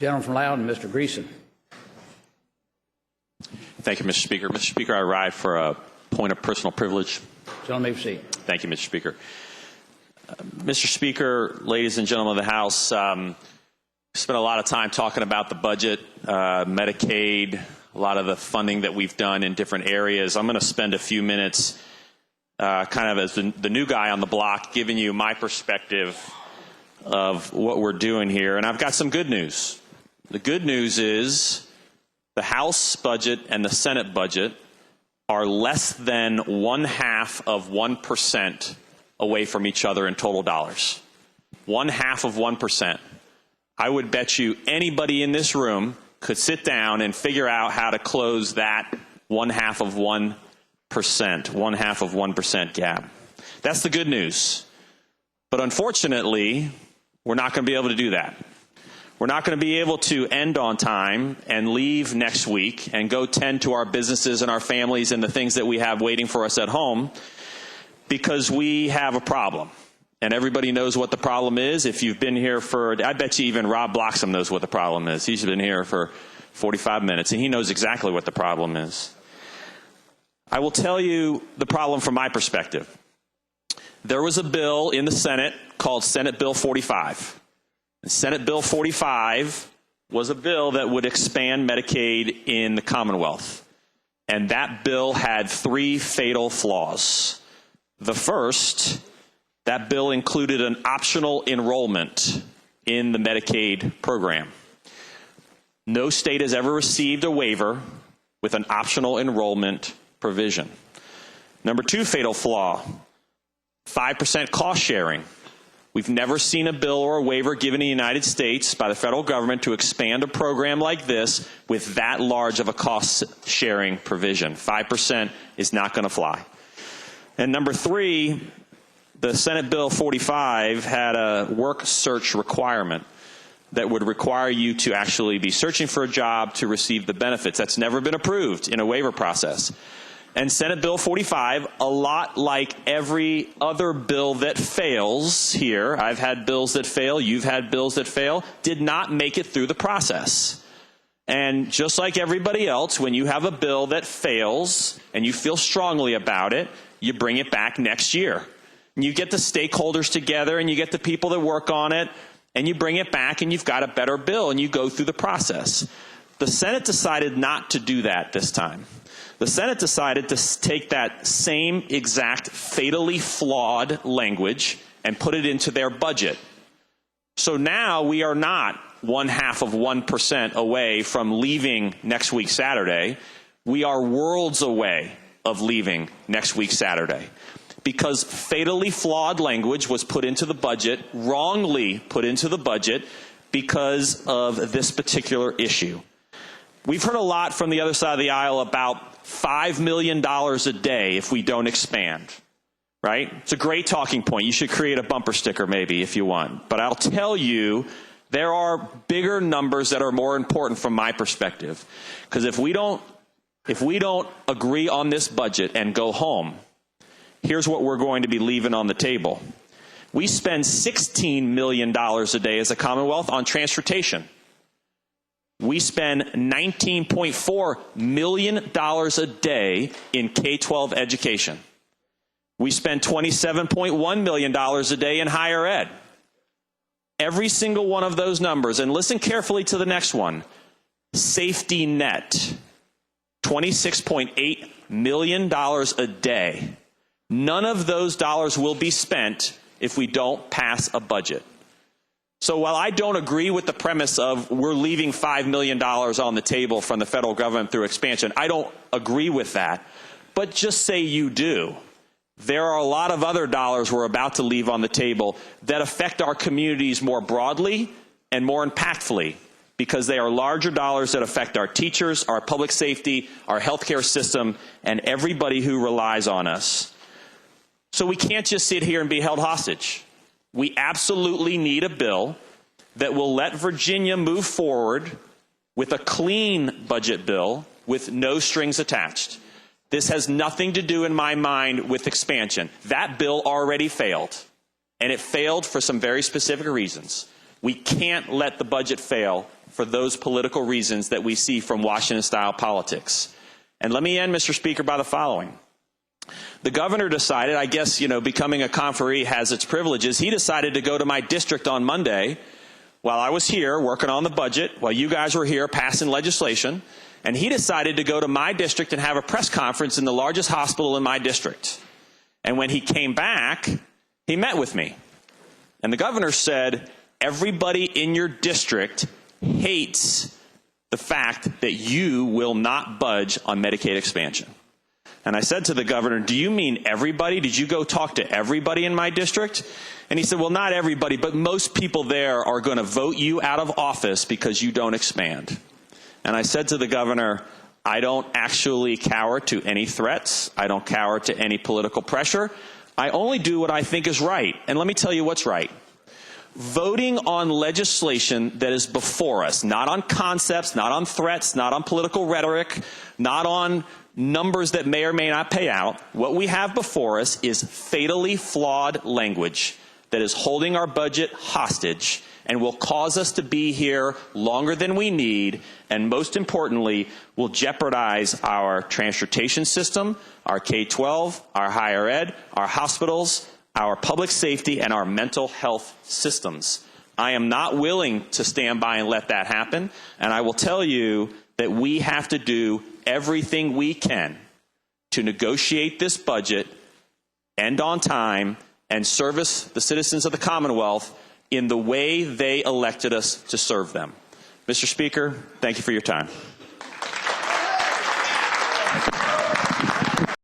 Gentleman from Loudoun, Mr. Greason. Thank you, Mr. Speaker. Mr. Speaker, I arrive for a point of personal privilege. Gentleman may proceed. Thank you, Mr. Speaker. Mr. Speaker, ladies and gentlemen of the House, spent a lot of time talking about the budget, Medicaid, a lot of the funding that we've done in different areas. I'm going to spend a few minutes kind of as the new guy on the block, giving you my perspective of what we're doing here. And I've got some good news. The good news is the House budget and the Senate budget are less than 0.5% away from each other in total dollars. 0.5%. I would bet you anybody in this room could sit down and figure out how to close that 0.5%, 0.5% gap. That's the good news. But unfortunately, we're not going to be able to do that. We're not going to be able to end on time and leave next week and go tend to our businesses and our families and the things that we have waiting for us at home because we have a problem. And everybody knows what the problem is. If you've been here for, I bet you even Rob Bloxham knows what the problem is. He's been here for 45 minutes, and he knows exactly what the problem is. I will tell you the problem from my perspective. There was a bill in the Senate called Senate Bill 45. Senate Bill 45 was a bill that would expand Medicaid in the Commonwealth. And that bill had 3 fatal flaws. The first, that bill included an optional enrollment in the Medicaid program. No state has ever received a waiver with an optional enrollment provision. Number 2 fatal flaw, 5% cost sharing. We've never seen a bill or a waiver given in the United States by the federal government to expand a program like this with that large of a cost-sharing provision. 5% is not going to fly. And number 3, the Senate Bill 45 had a work search requirement that would require you to actually be searching for a job to receive the benefits. That's never been approved in a waiver process. And Senate Bill 45, a lot like every other bill that fails here, I've had bills that fail, you've had bills that fail, did not make it through the process. And just like everybody else, when you have a bill that fails and you feel strongly about it, you bring it back next year. And you get the stakeholders together and you get the people that work on it and you bring it back and you've got a better bill and you go through the process. The Senate decided not to do that this time. The Senate decided to take that same exact fatally flawed language and put it into their budget. So now we are not 0.5% away from leaving next week Saturday. We are worlds away of leaving next week Saturday because fatally flawed language was put into the budget, wrongly put into the budget because of this particular issue. We've heard a lot from the other side of the aisle about $5 million a day if we don't expand, right? It's a great talking point. You should create a bumper sticker maybe if you want. But I'll tell you, there are bigger numbers that are more important from my perspective. Because if we don't agree on this budget and go home, here's what we're going to be leaving on the table. We spend $16 million a day as a Commonwealth on transportation. We spend $19.4 million a day in K-12 education. We spend $27.1 million a day in higher ed. Every single one of those numbers, and listen carefully to the next one, safety net, $26.8 million a day. None of those dollars will be spent if we don't pass a budget. So while I don't agree with the premise of we're leaving $5 million on the table from the federal government through expansion, I don't agree with that. But just say you do. There are a lot of other dollars we're about to leave on the table that affect our communities more broadly and more impactfully because they are larger dollars that affect our teachers, our public safety, our healthcare system, and everybody who relies on us. So we can't just sit here and be held hostage. We absolutely need a bill that will let Virginia move forward with a clean budget bill with no strings attached. This has nothing to do in my mind with expansion. That bill already failed, and it failed for some very specific reasons. We can't let the budget fail for those political reasons that we see from Washington-style politics. And let me end, Mr. Speaker, by the following. The governor decided, I guess, becoming a conferee has its privileges. He decided to go to my district on Monday while I was here working on the budget, while you guys were here passing legislation, and he decided to go to my district and have a press conference in the largest hospital in my district. And when he came back, he met with me. And the governor said, everybody in your district hates the fact that you will not budge on Medicaid expansion. And I said to the governor, do you mean everybody? Did you go talk to everybody in my district? And he said, well, not everybody, but most people there are going to vote you out of office because you don't expand. And I said to the governor, I don't actually cower to any threats. I don't cower to any political pressure. I only do what I think is right. And let me tell you what's right. Voting on legislation that is before us, not on concepts, not on threats, not on political rhetoric, not on numbers that may or may not pay out. What we have before us is fatally flawed language that is holding our budget hostage and will cause us to be here longer than we need, and most importantly, will jeopardize our transportation system, our K-12, our higher ed, our hospitals, our public safety, and our mental health systems. I am not willing to stand by and let that happen, and I will tell you that we have to do everything we can to negotiate this budget, end on time, and service the citizens of the Commonwealth in the way they elected us to serve them. Mr. Speaker, thank you for your time.